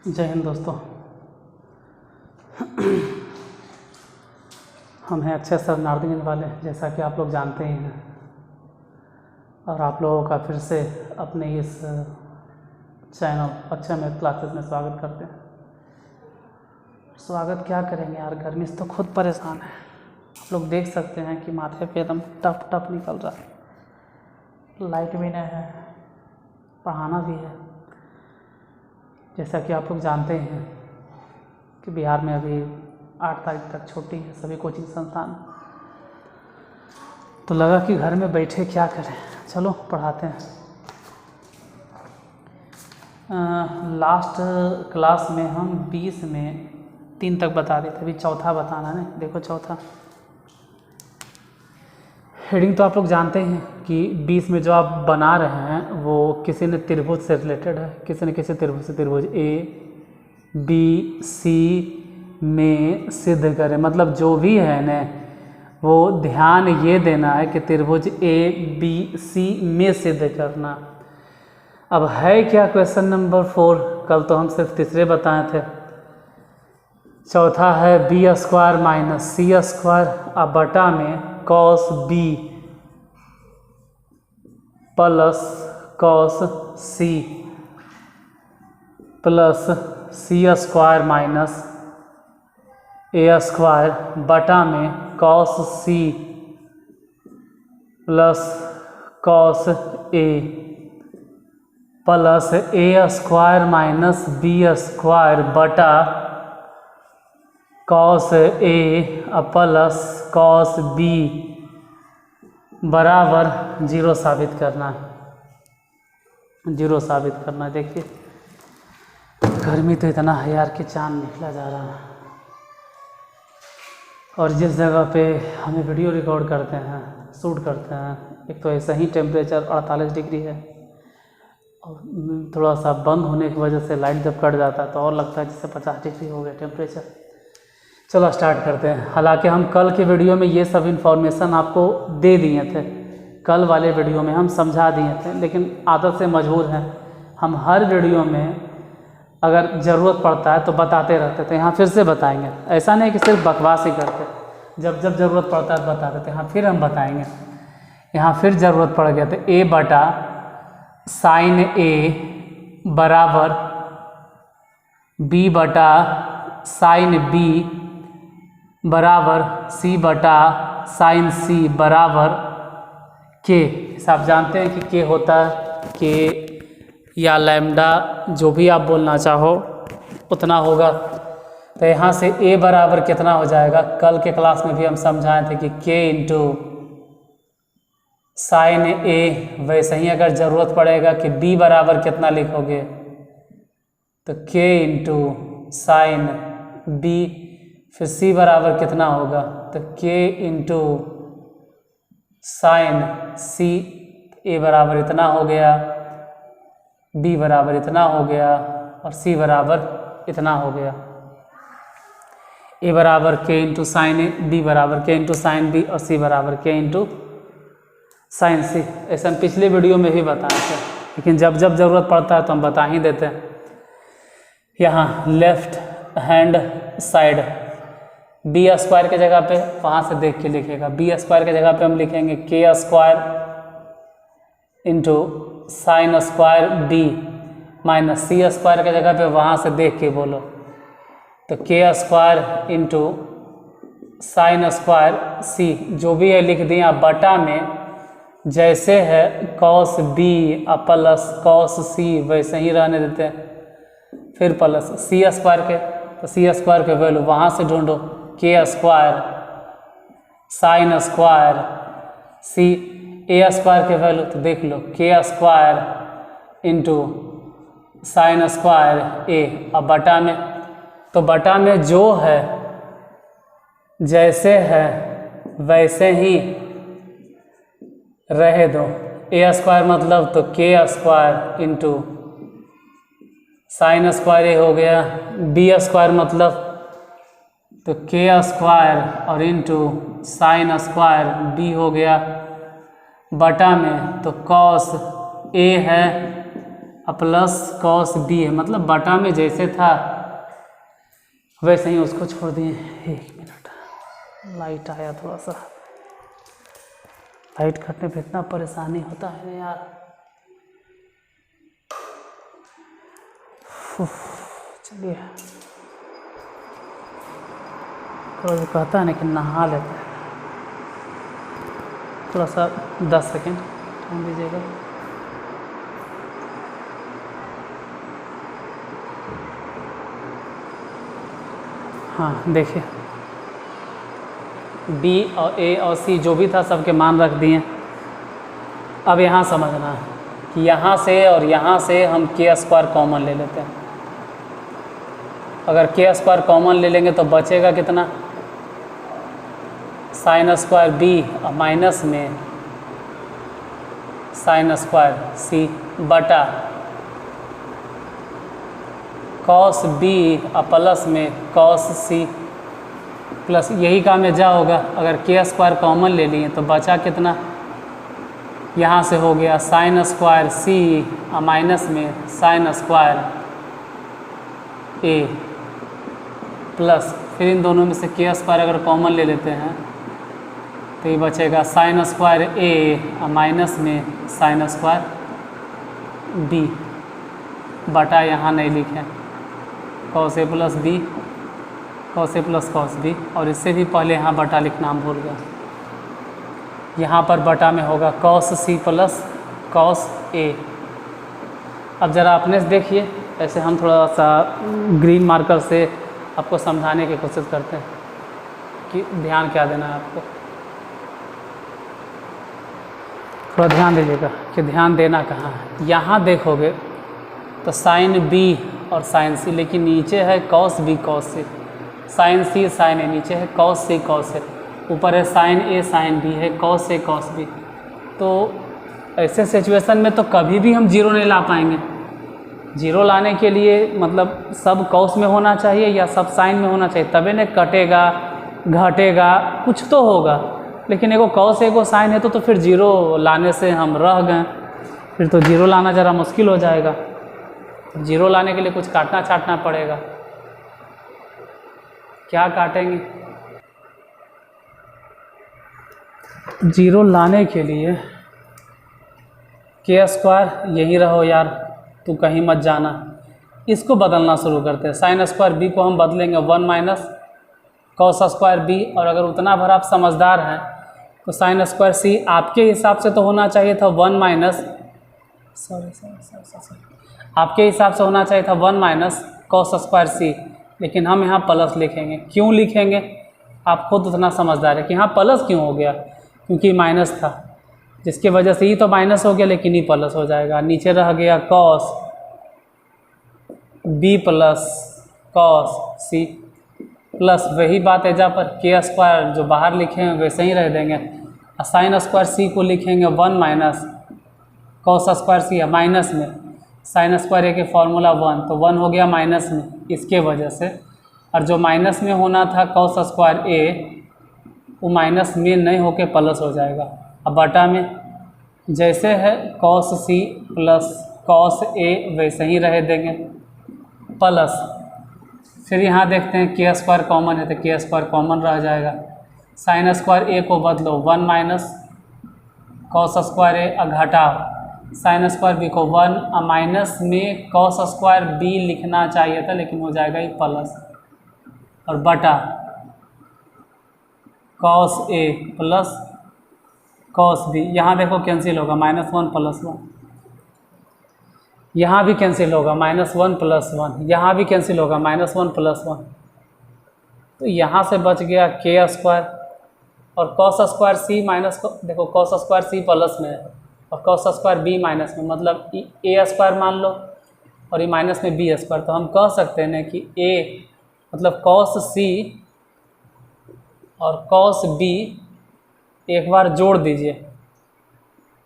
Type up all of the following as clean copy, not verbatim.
जय हिंद दोस्तों। हम हैं अक्षय सर नारदीगंज वाले, जैसा कि आप लोग जानते ही हैं, और आप लोगों का फिर से अपने इस चैनल अक्षय मैथ क्लासेस में स्वागत करते हैं। स्वागत क्या करेंगे यार, गर्मी से तो खुद परेशान है। आप लोग देख सकते हैं कि माथे पे एकदम टप टप निकल रहा है, लाइट भी नहीं है, पढ़ाना भी है। जैसा कि आप लोग जानते हैं कि बिहार में अभी 8 तारीख तक छुट्टी है सभी कोचिंग संस्थान, तो लगा कि घर में बैठे क्या करें, चलो पढ़ाते हैं। लास्ट क्लास में हम 20 में 3 तक बता रहे थे, अभी चौथा बताना है। देखो चौथा हेडिंग तो आप लोग जानते हैं कि 20 में जो आप बना रहे हैं वो किसी ने त्रिभुज से रिलेटेड है, किसी न किसी त्रिभुज से त्रिभुज ABC में सिद्ध करें। मतलब जो भी है ना, वो ध्यान ये देना है कि त्रिभुज ABC में सिद्ध करना। अब है क्या क्वेश्चन नंबर 4, कल तो हम सिर्फ तीसरे बताए थे। चौथा है b² - c² अब बटा में cos b plus cos c plus c² minus a² बटा में cos c plus cos a plus a² minus b² बटा cos a plus cos b बराबर 0 साबित करना है। 0 साबित करना है। देखिए गर्मी तो इतना है यार कि चांद निकला जा रहा है, और जिस जगह पे हमें वीडियो रिकॉर्ड करते हैं, शूट करते हैं, एक तो ऐसा ही टेम्परेचर 48 डिग्री है, और थोड़ा सा बंद होने की वजह से लाइट जब कट जाता है तो और लगता है जैसे 50 डिग्री हो गया टेम्परेचर। चलो स्टार्ट करते हैं। हालांकि हम कल के वीडियो में ये सब इन्फॉर्मेशन आपको दे दिए थे, कल वाले वीडियो में हम समझा दिए थे, लेकिन आदत से मजबूर हैं हम हर वीडियो में अगर ज़रूरत पड़ता है तो बताते रहते थे। यहाँ फिर से बताएंगे, ऐसा नहीं कि सिर्फ बकवास ही करते, जब जब ज़रूरत पड़ता है बता देते। हाँ फिर हम बताएंगे, यहाँ फिर ज़रूरत पड़ गया तो a बटा साइन a बराबर b बटा साइन b बराबर c बटा साइन c बराबर k। आप जानते हैं कि k होता है k या लैम्डा, जो भी आप बोलना चाहो उतना होगा। तो यहाँ से a बराबर कितना हो जाएगा, कल के क्लास में भी हम समझाए थे कि k इंटू साइन a। वैसे ही अगर ज़रूरत पड़ेगा कि b बराबर कितना लिखोगे तो k इंटू साइन b, फिर c बराबर कितना होगा तो k into sine c। a बराबर इतना हो गया, b बराबर इतना हो गया, और c बराबर इतना हो गया। a बराबर k into sine a, b बराबर k इंटू साइन b, और c बराबर k इंटू साइन c। ऐसा हम पिछले वीडियो में भी बताए थे, लेकिन जब जब ज़रूरत पड़ता है तो हम बता ही देते हैं। यहाँ लेफ्ट हैंड साइड b² के जगह पे वहाँ से देख के लिखेगा, b² के जगह पे हम लिखेंगे k² into साइन² b minus c² के जगह पे वहाँ से देख के बोलो तो k² इंटू साइन² c, जो भी है लिख दिए। आप बटा में जैसे है cos b plus cos c वैसे ही रहने देते हैं, फिर प्लस c² के, तो c² के वैल्यू वहाँ से ढूंढो, k² साइन² c, a² के वैल्यू तो देख लो k² इंटू साइन² a। अब बटा में, तो बटा में जो है जैसे है वैसे ही रहे दो, a² मतलब तो k² इंटू साइन² a हो गया, b² मतलब तो k² और इंटू साइन² b हो गया, बटा में तो cos a है प्लस कॉस बी है, मतलब बटा में जैसे था वैसे ही उसको छोड़ दिए। 1 मिनट, लाइट आया थोड़ा सा, लाइट कटने पे इतना परेशानी होता है ना यार। चलिए, थोड़ा जो कहता है ना कि नहा लेते हैं, थोड़ा सा 10 सेकेंड टाइम दीजिएगा। हाँ देखिए, बी और ए और सी जो भी था सबके मान रख दिए। अब यहाँ समझना है कि यहाँ से और यहाँ से हम के स्क्वायर कॉमन ले लेते हैं। अगर के स्क्वायर कॉमन ले लेंगे तो बचेगा कितना, साइन स्क्वायर बी और माइनस में साइन स्क्वायर सी बटा कॉस बी और प्लस में कॉस सी प्लस, यही काम में जा होगा। अगर के स्क्वायर कॉमन ले लिए तो बचा कितना, यहाँ से हो गया साइन स्क्वायर सी और माइनस में साइन स्क्वायर ए प्लस, फिर इन दोनों में से के स्क्वायर अगर कॉमन ले लेते हैं तो ये बचेगा साइन स्क्वायर ए और माइनस में साइन स्क्वायर बी बटा, यहाँ नहीं लिखे cos A plus B, cos A plus cos B. और इससे भी पहले यहाँ बटा लिखना हम भूल गए, यहाँ पर बटा में होगा cos C plus cos A. अब ज़रा अपने से देखिए, ऐसे हम थोड़ा सा ग्रीन मार्कर से आपको समझाने की कोशिश करते हैं कि ध्यान क्या देना है आपको। थोड़ा ध्यान दीजिएगा कि ध्यान देना कहाँ है। यहाँ देखोगे तो साइन बी और साइन सी, लेकिन नीचे है कॉस बी कॉस सी, साइन सी साइन ए, नीचे है कॉस सी कॉस ए, ऊपर है साइन ए साइन बी, है कॉस ए कॉस बी। तो ऐसे सिचुएशन में तो कभी भी हम जीरो नहीं ला पाएंगे। जीरो लाने के लिए मतलब सब कॉस में होना चाहिए या सब साइन में होना चाहिए, तभी न कटेगा घटेगा कुछ तो होगा। लेकिन एगो कॉस एगो साइन है तो फिर जीरो लाने से हम रह गए, फिर तो जीरो लाना ज़रा मुश्किल हो जाएगा। जीरो लाने के लिए कुछ काटना छाटना पड़ेगा। क्या काटेंगे? जीरो लाने के लिए के स्क्वायर यहीं रहो यार, तू कहीं मत जाना, इसको बदलना शुरू करते हैं। साइन स्क्वायर बी को हम बदलेंगे 1 माइनस कॉस स्क्वायर बी, और अगर उतना भर आप समझदार हैं तो साइन स्क्वायर सी आपके हिसाब से तो होना चाहिए था 1 माइनस आपके हिसाब से होना चाहिए था 1 माइनस कॉस स्क्वायर सी, लेकिन हम यहाँ प्लस लिखेंगे। क्यों लिखेंगे? आप खुद उतना समझदार है कि यहाँ प्लस क्यों हो गया, क्योंकि माइनस था, जिसकी वजह से ही तो माइनस हो गया, लेकिन ही प्लस हो जाएगा। नीचे रह गया cos B plus cos C plus, वही बात है जहाँ पर के स्क्वायर जो बाहर लिखे हैं वैसे ही रह देंगे। साइन स्क्वायर सी को लिखेंगे 1 माइनस कॉस स्क्वायर सी है, माइनस में साइन स्क्वायर ए के फॉर्मूला 1, तो 1 हो गया माइनस में इसके वजह से। और जो माइनस में होना था कॉस स्क्वायर ए, वो माइनस में नहीं होके प्लस हो जाएगा। अब बटा में जैसे है cos C plus cos A वैसे ही रह देंगे प्लस। फिर यहाँ देखते हैं के स्क्वायर कॉमन है तो के स्क्वायर कॉमन रह जाएगा। साइन स्क्वायर ए को बदलो 1 माइनस कॉस स्क्वायर ए, घटाओ साइन स्क्वायर बी को 1, माइनस में कॉस स्क्वायर बी लिखना चाहिए था लेकिन हो जाएगा ये प्लस, और बटा cos A plus cos B. यहाँ देखो कैंसिल होगा, -1 + 1, यहाँ भी कैंसिल होगा -1 + 1, यहाँ भी कैंसिल होगा -1 + 1। तो यहाँ से बच गया के स्क्वायर, और कॉस स्क्वायर सी माइनस को देखो, कॉस स्क्वायर सी प्लस में है और कॉस स्क्वायर बी माइनस में, मतलब ए स्क्वायर मान लो और ये माइनस में बी स्क्वायर। तो हम कह सकते हैं ना कि ए मतलब कॉस सी और कॉस बी एक बार जोड़ दीजिए,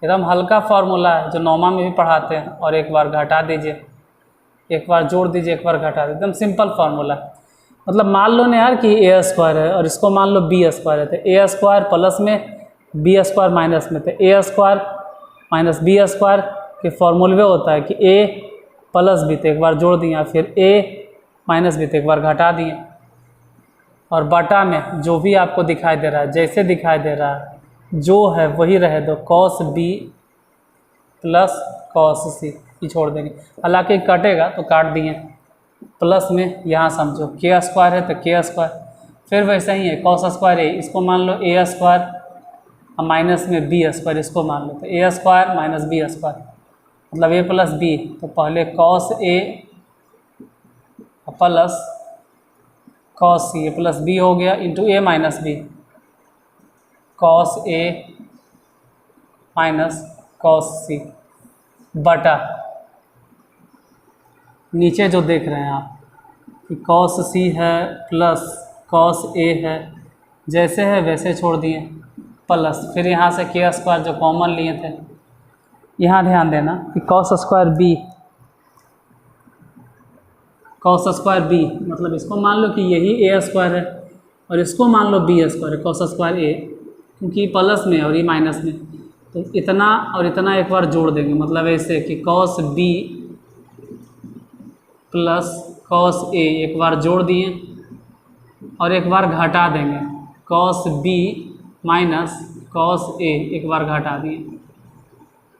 एकदम हल्का फार्मूला है जो नौमा में भी पढ़ाते हैं, और एक बार घटा दीजिए, एक बार जोड़ दीजिए, एक बार घटा दीजिए, एकदम सिंपल फार्मूला। मतलब मान लो ना यार कि ए स्क्वायर है और इसको मान लो बी स्क्वायर है, तो ए स्क्वायर प्लस में बी स्क्वायर माइनस में, तो ए स्क्वायर माइनस बी स्क्वायर के फॉर्मूले होता है कि ए प्लस भी तो एक बार जोड़ दिए, फिर ए माइनस भी तो एक बार घटा दिए, और बटा में जो भी आपको दिखाई दे रहा है, जैसे दिखाई दे रहा है जो है वही रहे दो, कॉस बी प्लस कॉस सी, ये छोड़ देंगे। हालांकि कटेगा तो काट दिए, प्लस में यहाँ समझो के स्क्वायर है तो के स्क्वायर, फिर वैसे ही है कॉस स्क्वायर ए, इसको मान लो ए स्क्वायर, और माइनस में बी स्क्वायर इसको मान लो, तो ए स्क्वायर माइनस बी स्क्वायर मतलब ए प्लस बी, तो पहले cos A plus cos C, A plus B हो गया into A minus B, cos A minus cos सी, बटा नीचे जो देख रहे हैं आप कि कॉस सी है प्लस कॉस ए है, जैसे है वैसे छोड़ दिए, प्लस फिर यहाँ से के स्क्वायर जो कॉमन लिए थे, यहाँ ध्यान देना कि cos square B, cos square B मतलब इसको मान लो कि यही ए स्क्वायर है और इसको मान लो बी स्क्वायर है, कॉस स्क्वायर ए, क्योंकि प्लस में और ये माइनस में, तो इतना और इतना एक बार जोड़ देंगे, मतलब ऐसे कि cos B plus cos A एक बार जोड़ दिए और एक बार घटा देंगे, cos B minus cos A एक बार घटा दिए,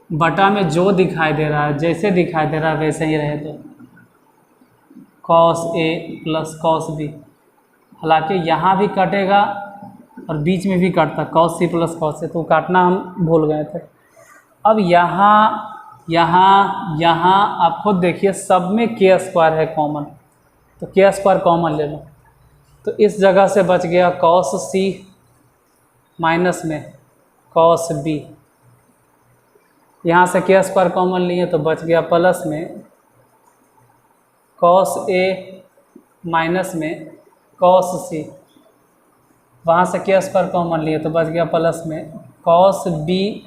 बटा में जो दिखाई दे रहा है जैसे दिखाई दे रहा है वैसे ही रहे, तो cos A plus cos B, हालांकि यहाँ भी कटेगा और बीच में भी कटता cos C plus cos A, तो काटना हम भूल गए थे। अब यहाँ आप खुद देखिए सब में के स्क्वायर है कॉमन, तो के स्क्वायर कॉमन ले लो, तो इस जगह से बच गया कॉस सी माइनस में कॉस बी, यहाँ से के स्क्वायर कॉमन लिए तो बच गया प्लस में कॉस ए माइनस में कॉस सी, वहाँ से के स्क्वायर कॉमन लिए तो बच गया प्लस में कॉस बी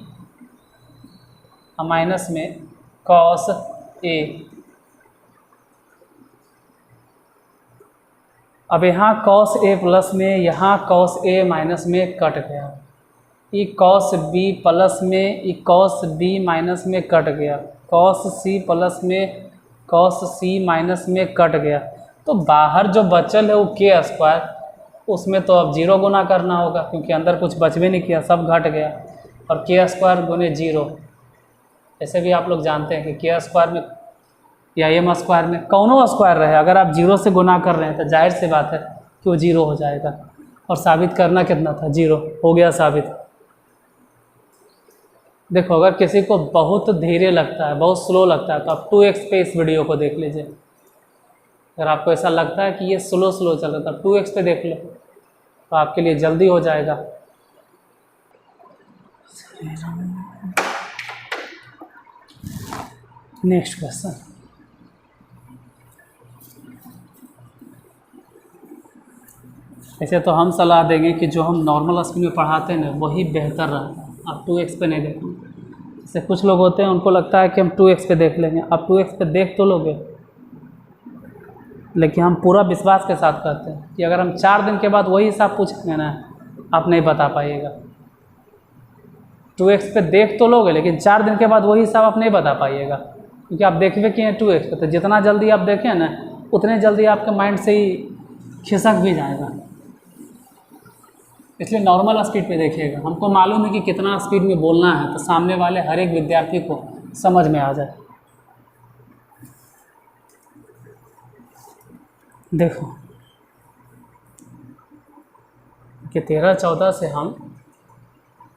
माइनस में कॉस ए। अब यहाँ कॉस ए प्लस में, यहाँ कॉस ए माइनस में कट गया, ये कॉस बी प्लस में, ये कॉस बी माइनस में कट गया, कॉस सी प्लस में कॉस सी माइनस में कट गया, तो बाहर जो बचल है वो के स्क्वायर, उसमें तो अब जीरो गुना करना होगा क्योंकि अंदर कुछ बचबे नहीं किया, सब घट गया, और के स्क्वायर गुने जीरो, ऐसे भी आप लोग जानते हैं कि के स्क्वायर में या एम स्क्वायर में कौनों स्क्वायर रहे, अगर आप जीरो से गुना कर रहे हैं तो जाहिर सी बात है कि वो जीरो हो जाएगा, और साबित करना कितना था, जीरो हो गया साबित। देखो अगर किसी को बहुत धीरे लगता है, बहुत स्लो लगता है, तो आप 2x पे इस वीडियो को देख लीजिए। अगर आपको ऐसा लगता है कि ये स्लो चल रहा था, 2x पे देख लो तो आपके लिए जल्दी हो जाएगा। नेक्स्ट क्वेश्चन, ऐसे तो हम सलाह देंगे कि जो हम नॉर्मल स्कूल में पढ़ाते हैं ना वही बेहतर रहता है, आप 2x पे नहीं देखो। जैसे कुछ लोग होते हैं उनको लगता है कि हम 2x पे देख लेंगे, आप 2x पे देख तो लोगे, लेकिन हम पूरा विश्वास के साथ कहते हैं कि अगर हम 4 दिन के बाद वही हिसाब पूछेंगे ना, आप नहीं बता पाइएगा। 2x पे देख तो लोगे लेकिन 4 दिन के बाद वही हिसाब आप नहीं बता पाइएगा, क्योंकि आप देखबे किए हैं 2x पे, तो जितना जल्दी आप देखें ना उतने जल्दी आपके माइंड से ही खिसक भी जाएगा। इसलिए नॉर्मल स्पीड पे देखिएगा, हमको मालूम है कि कितना स्पीड में बोलना है, तो सामने वाले हर एक विद्यार्थी को समझ में आ जाए। देखो कि 13-14 से हम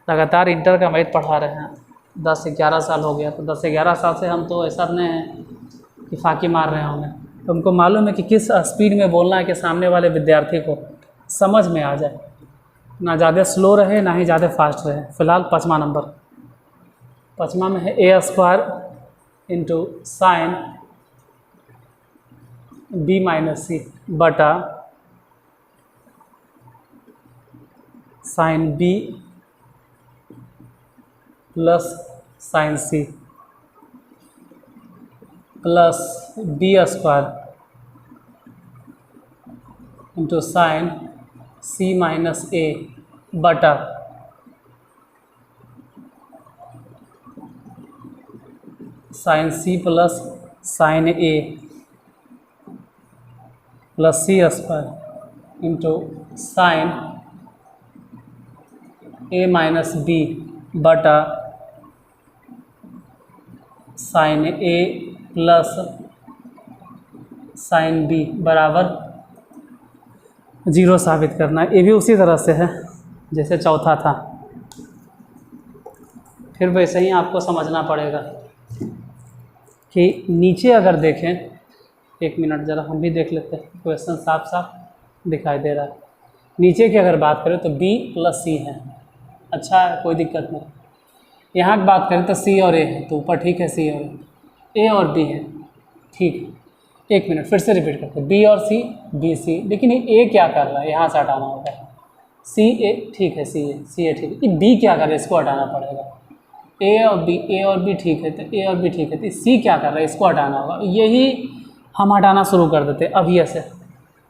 लगातार इंटर का मैथ पढ़ा रहे हैं, 10 से 11 साल हो गया, तो 10 से 11 साल से हम तो ऐसा नहीं है कि फाकी मार रहे होंगे, तो हमको मालूम है कि किस स्पीड में बोलना है कि सामने वाले विद्यार्थी को समझ में आ जाए, ना ज़्यादा स्लो रहे ना ही ज़्यादा फास्ट रहे। फिलहाल 5वां नंबर, 5वां में है A square into sine B minus C बटा sine B plus sine C plus B square into sine C minus A बटा sine C plus sine A plus C square into sine A minus B बटा sine A plus sine B बराबर 0 साबित करना है। ये भी उसी तरह से है जैसे चौथा था, फिर वैसे ही आपको समझना पड़ेगा कि नीचे अगर देखें, एक मिनट ज़रा हम भी देख लेते हैं, क्वेश्चन साफ साफ दिखाई दे रहा है। नीचे की अगर बात करें तो b प्लस सी है, अच्छा है, कोई दिक्कत नहीं। यहाँ की बात करें तो c और a है, तो ऊपर ठीक है c और a और b है, ठीक है। एक मिनट फिर से रिपीट करते हैं, b और c b c, लेकिन ये a क्या कर रहा है, यहाँ से हटाना होगा। c a ठीक है, c a ठीक है, ये b क्या कर रहा है, इसको हटाना पड़ेगा। a और b ठीक है, तो a और b ठीक है, तो c क्या कर रहा है, इसको हटाना होगा। यही हम हटाना शुरू कर देते, अब ये से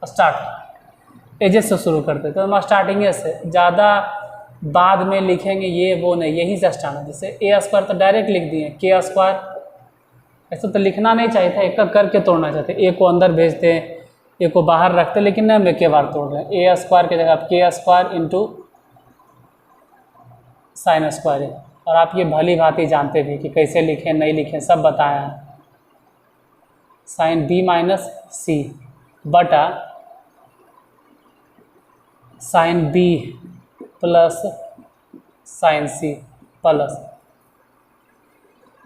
स्टार्ट एजेस से शुरू करते, तो हम स्टार्टिंग से ज़्यादा बाद में लिखेंगे ये वो नहीं, यहीं से स्टार्ट है। जैसे ए स्क्वायर तो डायरेक्ट लिख दिए, के स्क्वायर ऐसा तो लिखना नहीं चाहिए था, एक एक करके तोड़ना चाहते, ए को अंदर भेजते, ए को बाहर रखते, लेकिन नहीं, हम एक बार तोड़ रहे हैं। ए स्क्वायर की जगह के स्क्वायर इंटू साइन स्क्वायर है, और आप ये भली भांति जानते भी कि कैसे लिखें नहीं लिखें, सब बताया है। साइन बी माइनस सी बटा sine B plus sine C plus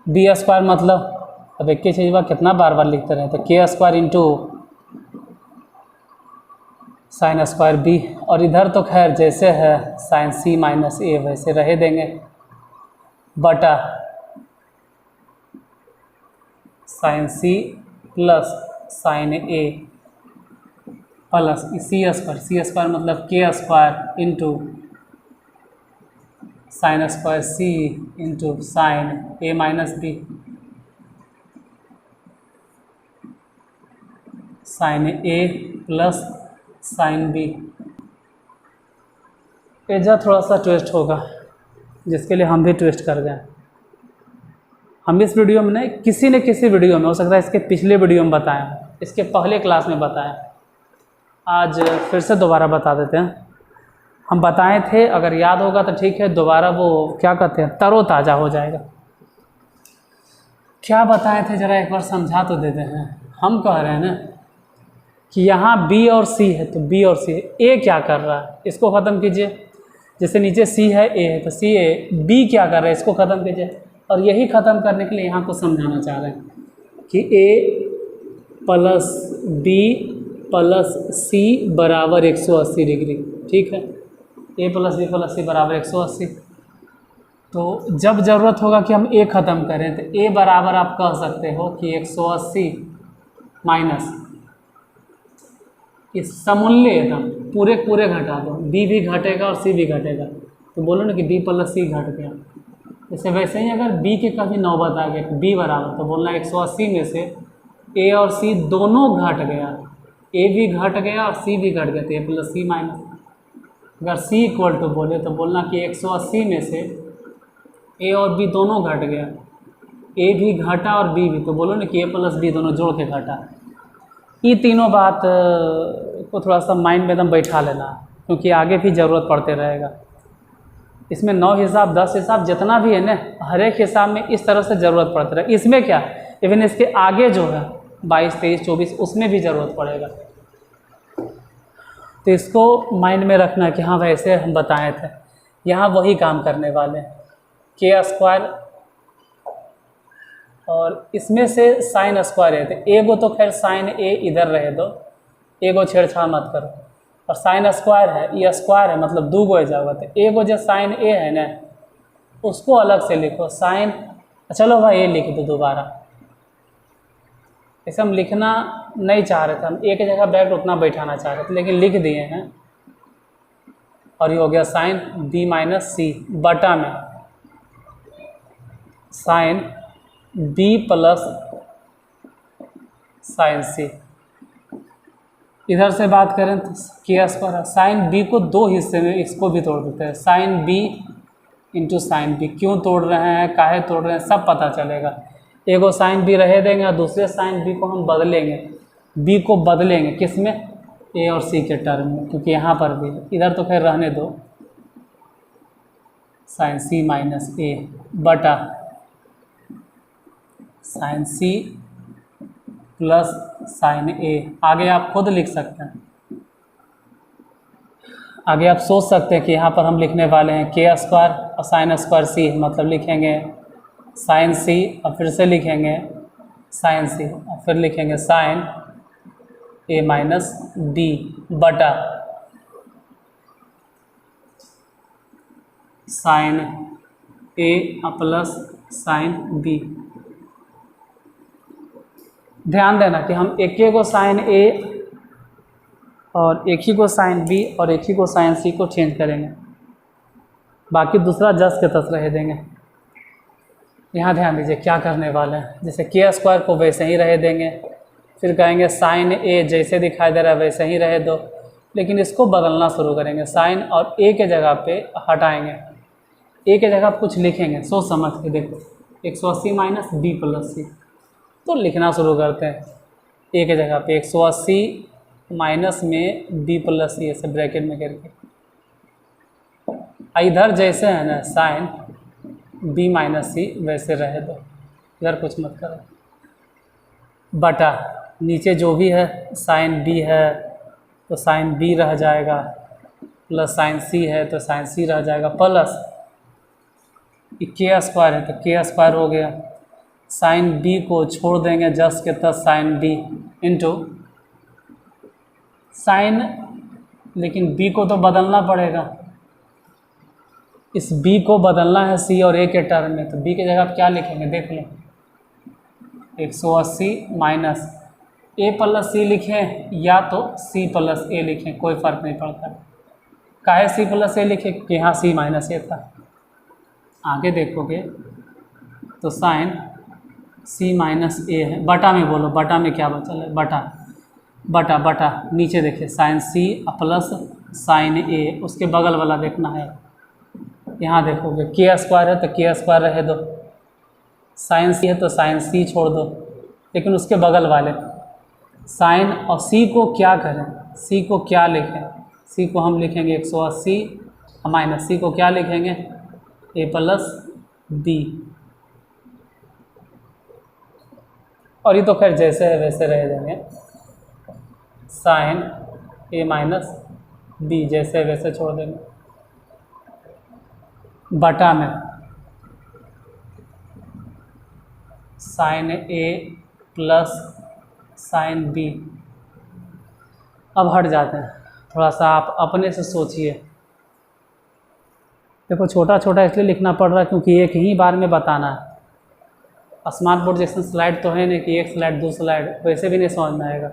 B square, मतलब अब एक ही चीज़ बार कितना बार बार लिखते रहे, तो K square into sine square B, और इधर तो खैर जैसे है साइन सी माइनस ए वैसे रहे देंगे, बटा sine C plus sine A plus C square मतलब के square into sine square C into sine A minus B sign A plus sine B. एजा थोड़ा सा ट्विस्ट होगा, जिसके लिए हम भी ट्विस्ट कर गए। हम इस वीडियो में नहीं, किसी न किसी वीडियो में, हो सकता है इसके पिछले वीडियो में बताएं, इसके पहले क्लास में बताएं, आज फिर से दोबारा बता देते हैं। हम बताए थे, अगर याद होगा तो ठीक है, दोबारा वो क्या कहते हैं, तरोताज़ा हो जाएगा। क्या बताए थे ज़रा एक बार समझा तो देते हैं। हम कह रहे हैं ना कि यहाँ B और C है, तो B और C है, A क्या कर रहा है, इसको ख़त्म कीजिए। जैसे नीचे C है, A है, तो C है, B क्या कर रहा है, इसको ख़त्म कीजिए। और यही ख़त्म करने के लिए यहाँ को समझाना चाह रहे हैं कि A plus B plus C बराबर 180 डिग्री, ठीक है। A plus B plus C बराबर 180। तो जब ज़रूरत होगा कि हम A ख़त्म करें, तो A बराबर आप कह सकते हो कि 180 माइनस इस समूल्य एकदम पूरे पूरे घटा दो, B भी घटेगा और C भी घटेगा, तो बोलो ना कि B प्लस C घट गया। जैसे वैसे ही अगर B की कभी नौबत आ गया, B बराबर, तो बोलना 180 में से A और C दोनों घट गया, A भी घट गया और C भी घट गया, तो A प्लस C माइनस। अगर C इक्वल टू बोले तो बोलना कि 180 में से A और B दोनों घट गया, A भी घटा और B भी, तो बोलो ना कि A प्लस B दोनों जोड़ के घटा। ये तीनों बात को थोड़ा सा माइंड में एकदम बैठा लेना, क्योंकि आगे भी ज़रूरत पड़ते रहेगा। इसमें 9 हिसाब 10 हिसाब जितना भी है ना, हर एक हिसाब में इस तरह से ज़रूरत पड़ती रहे। इसमें क्या, इवन इसके आगे जो है 22, 23, 24, उसमें भी ज़रूरत पड़ेगा। तो इसको माइंड में रखना कि हाँ वैसे हम बताए थे, यहाँ वही काम करने वाले हैं। के स्क्वायर और इसमें से साइन स्क्वायर है, तो एगो तो खैर साइन ए इधर रहे दो, एगो छेड़छाड़ मत करो। और साइन स्क्वायर है, ये स्क्वायर है मतलब दो गो जाओगा, तो एगो जो साइन ए है ना उसको अलग से लिखो साइन, चलो भाई ए लिख दो दोबारा। ऐसे हम लिखना नहीं चाह रहे थे, हम एक जगह डायरेक्ट उतना बैठाना चाह रहे थे, लेकिन लिख दिए हैं। और ये हो गया साइन बी माइनस सी बटा में साइन बी प्लस साइन सी। इधर से बात करें तो के स्क्वायर, साइन बी को दो हिस्से में इसको भी तोड़ देते हैं, sine B into sine B. क्यों तोड़ रहे हैं, काहे तोड़ रहे हैं, सब पता चलेगा। ए को साइन बी रहे देंगे और दूसरे साइन बी को हम बदलेंगे, बी को बदलेंगे किस में, ए और सी के टर्म में, क्योंकि यहाँ पर भी इधर तो खैर रहने दो, साइन सी माइनस ए बटा साइन सी प्लस साइन ए। आगे आप खुद लिख सकते हैं, आगे आप सोच सकते हैं कि यहाँ पर हम लिखने वाले हैं के स्क्वायर और साइन स्क्वायर सी, मतलब लिखेंगे साइन सी और फिर से लिखेंगे साइन सी और फिर लिखेंगे साइन ए माइनस बी बटा sine A plus sine B. ध्यान देना कि हम एक ही को साइन ए और एक ही को साइन बी और एक ही को साइन सी को चेंज करेंगे, बाकी दूसरा जस के तस रह देंगे। यहाँ ध्यान दीजिए क्या करने वाले हैं, जैसे के स्क्वायर को वैसे ही रह देंगे, फिर कहेंगे साइन ए जैसे दिखाई दे रहा है वैसे ही रहे दो, लेकिन इसको बदलना शुरू करेंगे, साइन और ए के जगह पे हटाएंगे, ए के जगह कुछ लिखेंगे, सोच समझ के देखो 180 माइनस बी प्लस सी, तो लिखना शुरू करते हैं ए के जगह पे 180 माइनस में बी प्लस सी ऐसे ब्रैकेट में करके, इधर जैसे है ना साइन बी माइनस सी वैसे रहे दो, इधर कुछ मत करो, बटा नीचे जो भी है साइन बी है तो साइन बी रह जाएगा, प्लस साइन सी है तो साइन सी रह जाएगा, प्लस के स्क्वायर है तो के स्क्वायर हो गया, साइन बी को छोड़ देंगे जस के तस साइन बी इंटू साइन, लेकिन बी को तो बदलना पड़ेगा, इस बी को बदलना है सी और ए के टर्म में, तो बी की जगह आप क्या लिखेंगे देख लो, 180 माइनस ए प्लस सी लिखें या तो सी प्लस ए लिखें, कोई फ़र्क नहीं पड़ता। काहे सी प्लस ए लिखें कि यहाँ सी माइनस ए था। आगे देखोगे तो साइन सी माइनस ए है, बटा में बोलो, बटा में क्या बचा है, बटा बटा बटा नीचे देखिए साइन सी प्लस साइन ए, उसके बगल वाला देखना है, यहाँ देखोगे के स्क्वायर है तो के स्क्वायर रहे दो, साइन सी है तो साइन सी छोड़ दो, लेकिन उसके बगल वाले साइन और सी को क्या करें, सी को क्या लिखें, सी को हम लिखेंगे 180 माइनस सी को क्या लिखेंगे ए प्लस बी, और ये तो खैर जैसे है वैसे रह देंगे, साइन ए माइनस बी जैसे वैसे छोड़ देंगे, बटा में sign A plus sine B. अब हट जाते हैं, थोड़ा सा आप अपने से सोचिए, देखो छोटा छोटा इसलिए लिखना पड़ रहा है क्योंकि एक ही बार में बताना है, स्मार्ट बोर्ड जैसे स्लाइड तो है नहीं कि एक स्लाइड दो स्लाइड, वैसे भी नहीं समझ में आएगा,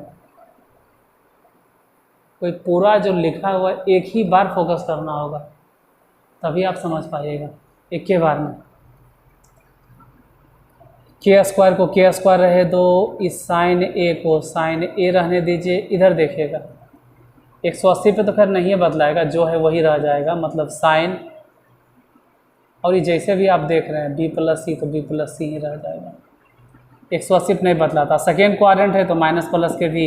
कोई पूरा जो लिखा हुआ है एक ही बार फोकस करना होगा तभी आप समझ पाइएगा, एक के बार में। के स्क्वायर को के स्क्वायर रहे दो, इस साइन ए को साइन ए रहने दीजिए, इधर देखिएगा 180 पे तो खैर नहीं बदलाएगा, जो है वही रह जाएगा, मतलब साइन, और ये जैसे भी आप देख रहे हैं बी प्लस सी तो बी प्लस सी ही रह जाएगा, 180 नहीं बदलाता। सेकेंड क्वाड्रेंट है तो माइनस प्लस के भी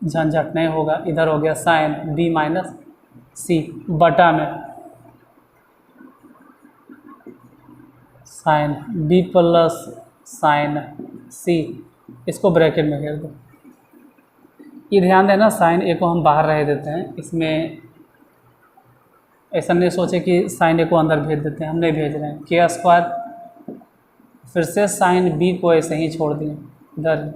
झंझट नहीं होगा, इधर हो गया साइन बी माइनस सी बटा में साइन बी प्लस साइन सी, इसको ब्रैकेट में घेर दो। ये ध्यान देना साइन ए को हम बाहर रह देते हैं, इसमें ऐसा नहीं सोचे कि साइन ए को अंदर भेज देते हैं, हम नहीं भेज रहे हैं, के स्क्वायर फिर से साइन बी को ऐसे ही छोड़ दिए इधर,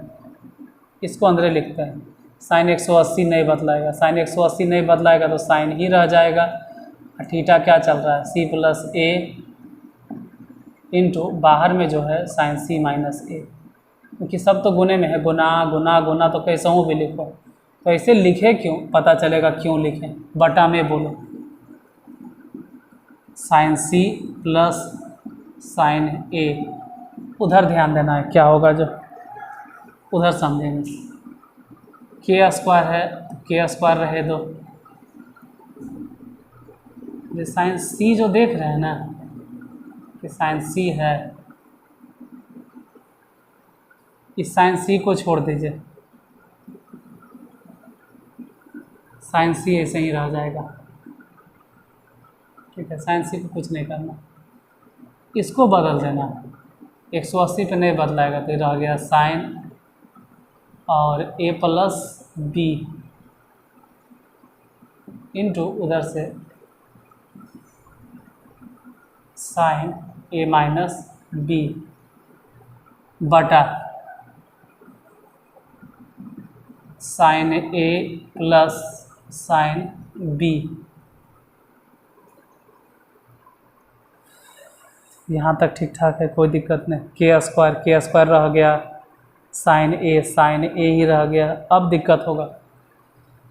इसको अंदर लिखते हैं, साइन 180 नहीं बदलाएगा, साइन 180 नहीं बदलाएगा तो साइन ही रह जाएगा, थीटा क्या चल रहा है सी प्लस ए इंटू बाहर में जो है साइन सी माइनस ए, क्योंकि सब तो गुने में है, गुना गुना गुना तो कैसे हूँ भी लिखो, तो ऐसे लिखे क्यों पता चलेगा क्यों लिखें, बटा में बोलो साइन सी प्लस साइन ए, उधर ध्यान देना है क्या होगा, जो उधर समझेंगे। के स्क्वायर है तो के स्क्वायर रहे दो, ये साइन सी जो देख रहे हैं ना कि साइन सी है इस साइन सी को छोड़ दीजिए, साइन सी ऐसे ही रह जाएगा, ठीक है। साइन सी को कुछ नहीं करना, इसको बदल देना, 180 पे नहीं बदलाएगा तो रह गया साइन और a प्लस बी इंटू उधर से साइन a माइनस बी बटा sine a plus sine B. यहाँ तक ठीक ठाक है, कोई दिक्कत नहीं। के स्क्वायर रह गया, साइन ए ही रह गया। अब दिक्कत होगा,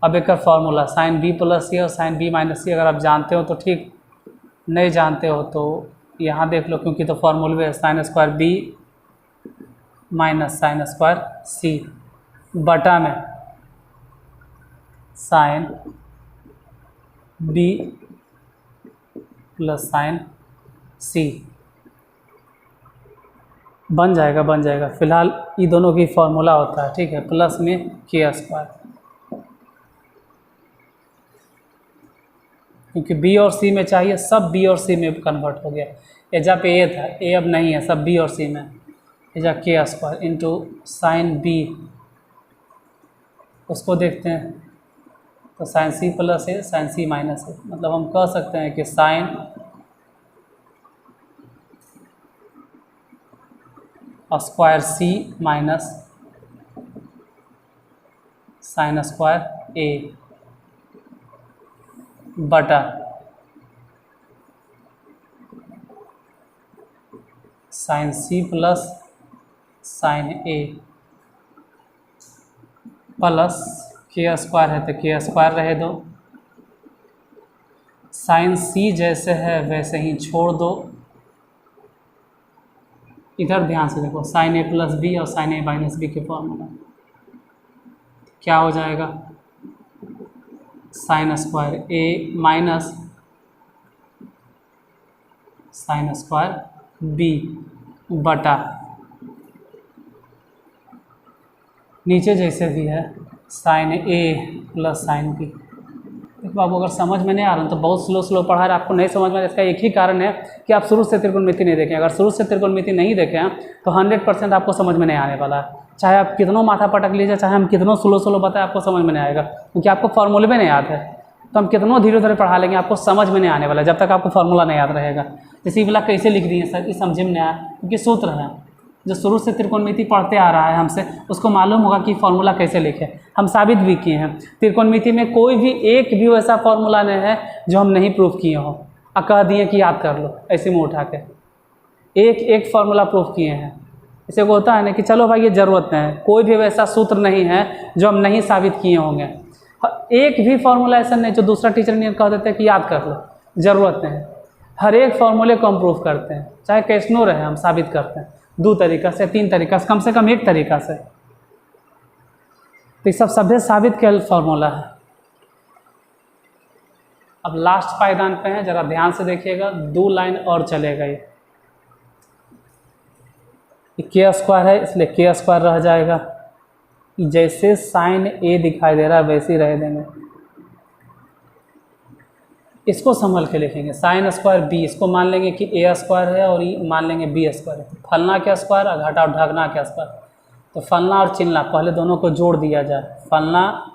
अब एक फार्मूला साइन बी प्लस सी और साइन बी माइनस सी, अगर आप जानते हो तो ठीक, नहीं जानते हो तो यहाँ देख लो, क्योंकि तो फार्मूले है sine square B minus sine square C बटा में sine B plus sine C. बन जाएगा। फिलहाल ये दोनों की फार्मूला होता है, ठीक है, प्लस में के स्क्वायर, क्योंकि बी और सी में चाहिए, सब बी और सी में कन्वर्ट हो गया। एजा पे ए था, ए अब नहीं है, सब बी और सी में। एजा के स्क्वायर इंटू साइन बी, उसको देखते हैं तो साइन सी प्लस है, साइन सी माइनस है, मतलब हम कह सकते हैं कि साइन स्क्वायर सी माइनस साइन स्क्वायर ए बटा sine C plus sine A plus के स्क्वायर है तो के स्क्वायर रहे दो, साइन सी जैसे है वैसे ही छोड़ दो। इधर ध्यान से देखो, साइन ए प्लस बी और साइन ए माइनस बी के फॉर्मूला क्या हो जाएगा, साइन स्क्वायर ए माइनस साइन स्क्वायर बी बटा नीचे जैसे भी है sine A plus sine B. देखो आपको अगर समझ में नहीं आ रहा तो बहुत स्लो पढ़ा रहा, आपको नहीं समझ में, इसका एक ही कारण है कि आप शुरू से त्रिकोणमिति नहीं देखें। अगर शुरू से त्रिकोणमिति नहीं देखें तो 100% आपको समझ में नहीं आने वाला है। चाहे आप कितनों माथा पटक लीजिए, चाहे हम कितनों स्लो बताएं, आपको समझ में नहीं आएगा, क्योंकि आपको फार्मूले में नहीं याद है। तो हम कितनों धीरे पढ़ा लेंगे, आपको समझ में नहीं आने वाला जब तक आपको फार्मूला नहीं याद रहेगा। जैसे वाला कैसे लिख दिए सर, ये समझ में नहीं आया, क्योंकि सूत्र है जो शुरू से त्रिकोणमिति पढ़ते आ रहा है हमसे, उसको मालूम होगा कि फार्मूला कैसे लिखें। हम साबित भी किए हैं, त्रिकोणमिति में कोई भी एक भी वैसा फार्मूला नहीं है जो हम नहीं प्रूफ किए हों। कह दिए कि याद कर लो, ऐसे में उठा के एक फार्मूला प्रूफ किए हैं। इसे को होता है ना कि चलो भाई ये ज़रूरत नहीं है, कोई भी वैसा सूत्र नहीं है जो हम नहीं साबित किए होंगे। एक भी फार्मूला ऐसा नहीं जो दूसरा टीचर ने कह देते हैं कि याद कर लो, ज़रूरत नहीं है। हर एक फार्मूले को हम प्रूफ करते हैं, चाहे कैसनो रहे हम साबित करते हैं, 2 तरीका से, 3 तरीका से, कम कम 1 तरीका से। तो ये सब सभ्य साबित के फार्मूला है। अब लास्ट पायदान पे है, जरा ध्यान से देखिएगा, 2 लाइन और चलेगा। ये के स्क्वायर है इसलिए के स्क्वायर रह जाएगा, जैसे साइन ए दिखाई दे रहा है वैसे ही रह देंगे। इसको संभल के लिखेंगे, साइन स्क्वायर बी, इसको मान लेंगे कि ए स्क्वायर है और ये मान लेंगे बी स्क्वायर है। तो फलना क्या स्क्वायर और घटा ढकना क्या स्क्वायर, तो फलना और चिलना पहले दोनों को जोड़ दिया जाए, फलना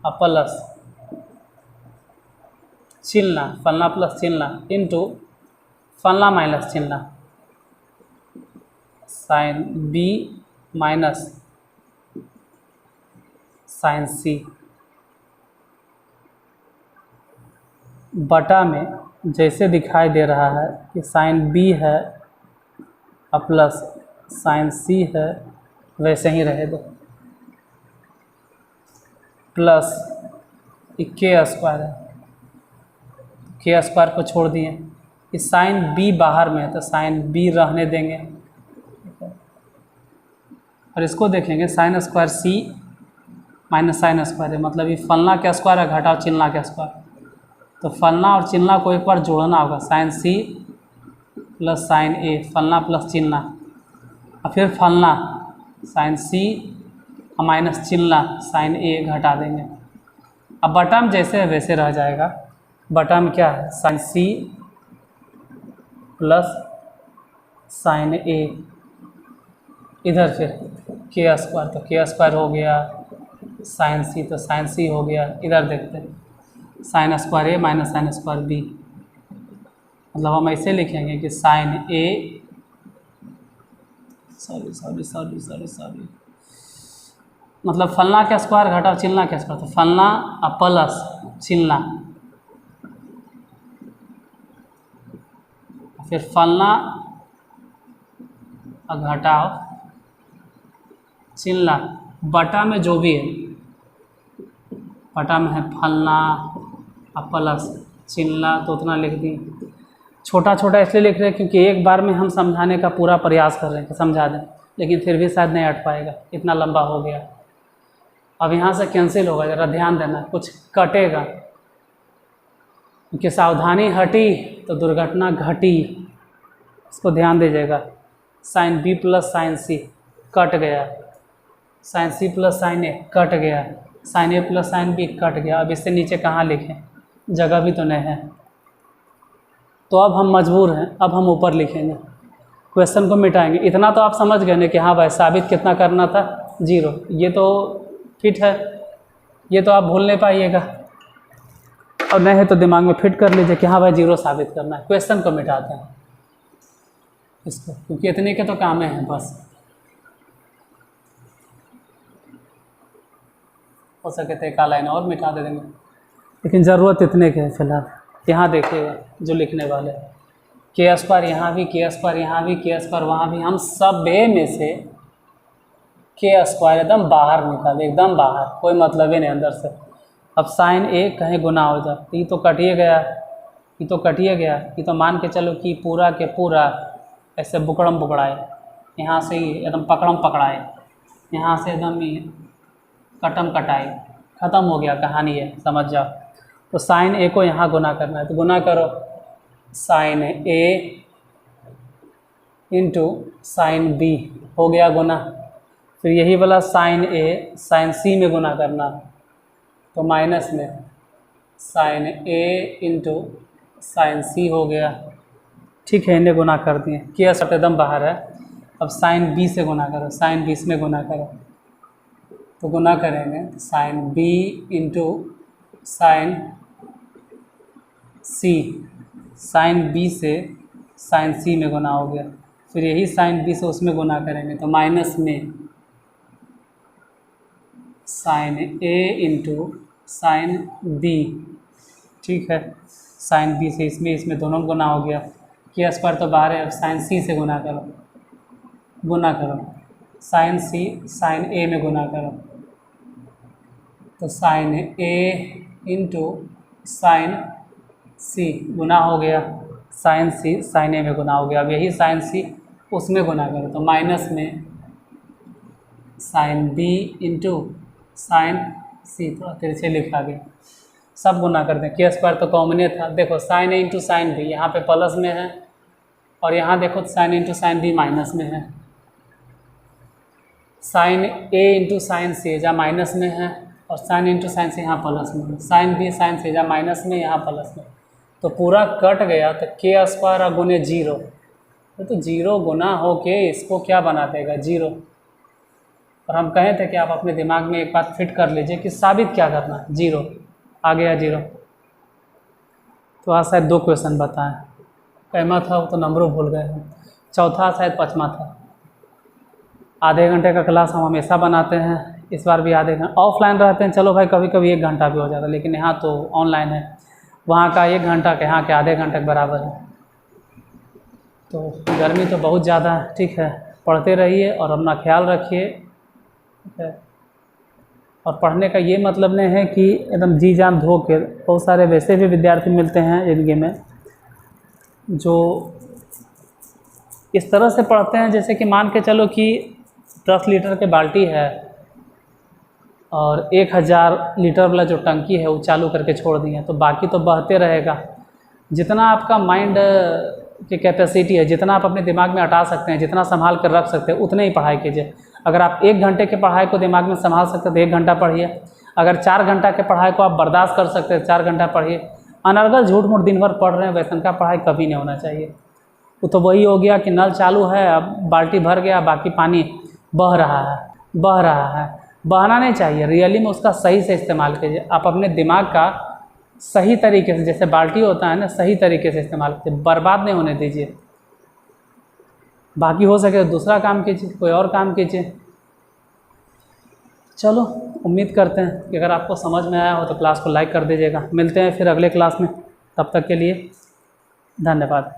और प्लस चिलना, फलना प्लस चिलना इंटू फलना माइनस चिलना, sine B minus sine C बटा में जैसे दिखाई दे रहा है कि साइन बी है और प्लस साइन सी है वैसे ही रहे दो, प्लस के स्क्वायर है, के स्क्वायर को छोड़ दिए, इस साइन बी बाहर में है तो साइन बी रहने देंगे और इसको देखेंगे साइन स्क्वायर सी माइनस साइन स्क्वायर है, मतलब ये फलना क्या स्क्वायर है घटाओ चिलना क्या स्क्वायर। तो फलना और चिलना को एक बार जोड़ना होगा, साइन सी प्लस साइन ए, फलना प्लस चिलना और फिर फलना साइन सी माइनस चिल्ला साइन ए घटा देंगे। अब बटा में जैसे है वैसे रह जाएगा। बटा में क्या है, साइन सी प्लस साइन ए, इधर फिर के स्क्वायर, तो के स्क्वायर हो गया, साइन सी तो साइन सी हो गया। इधर देखते हैं साइन स्क्वायर ए माइनस साइन स्क्वायर बी, मतलब हम ऐसे लिखेंगे कि साइन ए, सॉरी मतलब फलना का स्क्वायर घटा चिलना का स्क्वायर, तो फलना और प्लस चिलना, फिर फलना और घटाओ चिलना, बटा में जो भी है, बटा में है फलना और प्लस चिलना, तो उतना लिख दिए। छोटा छोटा इसलिए लिख रहे हैं क्योंकि एक बार में हम समझाने का पूरा प्रयास कर रहे हैं कि समझा दें, लेकिन फिर भी शायद नहीं हट पाएगा, इतना लंबा हो गया। अब यहाँ से कैंसिल होगा, ज़रा ध्यान देना, कुछ कटेगा क्योंकि सावधानी हटी तो दुर्घटना घटी, इसको ध्यान दीजिएगा। साइन बी प्लस साइन सी कट गया, साइन सी प्लस साइन ए कट गया, sign A plus sine B cut गया। अब इससे नीचे कहाँ लिखें, जगह भी तो नहीं है, तो अब हम मजबूर हैं, अब हम ऊपर लिखेंगे, क्वेश्चन को मिटाएंगे। इतना तो आप समझ गए ना कि हाँ भाई साबित कितना करना था, 0। ये तो फिट है, ये तो आप भूल नहीं पाइएगा, और नहीं है तो दिमाग में फिट कर लीजिए कि हाँ भाई 0 साबित करना है। क्वेश्चन को मिटाते हैं इसको, क्योंकि इतने के तो काम हैं बस। हो सके तो एक लाइन और मिटा दे देंगे, लेकिन ज़रूरत इतने के है फिलहाल। यहाँ देखिएगा जो लिखने वाले हैं, के स्क्वायर यहाँ भी, के स्क्वायर यहाँ भी, के स्क्वायर वहाँ भी, हम सब में से के स्क्वायर एकदम बाहर निकाले, एकदम बाहर, कोई मतलब ही नहीं अंदर से। अब साइन ए कहीं गुना हो जाए तो ये तो कटिए गया, ये तो कटिए गया, ये तो मान के चलो कि पूरा के पूरा ऐसे बुकड़म बुकड़ाए, यहाँ से ही एकदम पकड़म पकड़ाए, यहाँ से एकदम ही कटम कटाए, ख़त्म हो गया कहानी है, समझ जाओ। तो साइन ए को यहाँ गुना करना है, तो गुना करो sign A into sine B, हो गया गुना। फिर यही वाला साइन ए साइन सी में गुना करना, तो माइनस में साइन ए इंटू साइन सी हो गया। ठीक है, इन्हें गुना कर दिए, किया सब एकदम बाहर है। अब साइन बी से गुना करो, साइन बी में गुना करो, तो गुना करेंगे तो साइन बी इंटू साइन सी, साइन बी से साइन सी में गुना हो गया। फिर यही साइन बी से उसमें गुना करेंगे, तो माइनस में sign A into sine B. ठीक है, साइन बी से इसमें दोनों में गुना हो गया, के स्क्वायर तो बाहर है। अब साइन सी से गुना करो, गुना करो साइन सी साइन ए में गुना करो, तो साइन ए इंटू साइन सी गुना हो गया, साइन सी साइन ए में गुना हो गया। अब यही साइन सी उसमें गुना करो, तो माइनस में साइन बी इंटू साइन सी, तो तिरछे लिखा गया, सब गुना कर दें। के स्क्वायर तो कॉमन था, देखो sine A into sine B यहाँ पे प्लस में है, और यहाँ देखो sine into sine B minus में है। Sine A into sine C जहाँ माइनस में है, और साइन इंटू साइन से यहाँ प्लस में है। साइन बी साइन से जहाँ माइनस में, यहाँ प्लस में, तो पूरा कट गया। तो के स्क्वायर और गुने 0, तो 0 गुना हो के इसको क्या बना देगा, 0। और हम कहे थे कि आप अपने दिमाग में एक बात फिट कर लीजिए कि साबित क्या करना है, 0 आ गया 0। तो आज शायद 2 क्वेश्चन बताएं, कैमा था वो तो नंबरों भूल गए हैं, चौथा शायद 5वां था। आधे घंटे का क्लास हम हमेशा बनाते हैं, इस बार भी आधे घंटे। ऑफलाइन रहते हैं चलो भाई कभी कभी 1 घंटा भी हो जाता है, लेकिन यहाँ तो ऑनलाइन है, वहाँ का 1 घंटा के यहाँ के आधे घंटे के बराबर है। तो गर्मी तो बहुत ज़्यादा है, ठीक है, पढ़ते रहिए और अपना ख्याल रखिए, ठीक है। और पढ़ने का ये मतलब नहीं है कि एकदम जी जान धो के, बहुत सारे वैसे भी विद्यार्थी मिलते हैं ज़िंदगी में जो इस तरह से पढ़ते हैं जैसे कि मान के चलो कि 10 लीटर के बाल्टी है और 1000 लीटर वाला जो टंकी है वो चालू करके छोड़ दिए, तो बाकी तो बहते रहेगा। जितना आपका माइंड की कैपेसिटी है, जितना आप अपने दिमाग में अटा सकते हैं, जितना संभाल कर रख सकते हैं, उतने ही पढ़ाई कीजिए। अगर आप 1 घंटे की पढ़ाई को दिमाग में संभाल सकते हैं तो 1 घंटा पढ़िए। अगर 4 घंटा के पढ़ाई को आप बर्दाश्त कर सकते हैं 4 घंटा पढ़िए। अनर्गल झूठ मूठ दिन भर पढ़ रहे हैं, वैसन का पढ़ाई कभी नहीं होना चाहिए। वो तो वही हो गया कि नल चालू है, अब बाल्टी भर गया, बाकी पानी बह रहा है, बह रहा है। बहना नहीं चाहिए, रियली में उसका सही से इस्तेमाल कीजिए। आप अपने दिमाग का सही तरीके से, जैसे बाल्टी होता है ना, सही तरीके से इस्तेमाल कीजिए, बर्बाद नहीं होने दीजिए। बाकी हो सके तो दूसरा काम कीजिए, कोई और काम कीजिए। चलो, उम्मीद करते हैं कि अगर आपको समझ में आया हो तो क्लास को लाइक कर दीजिएगा। मिलते हैं फिर अगले क्लास में, तब तक के लिए धन्यवाद।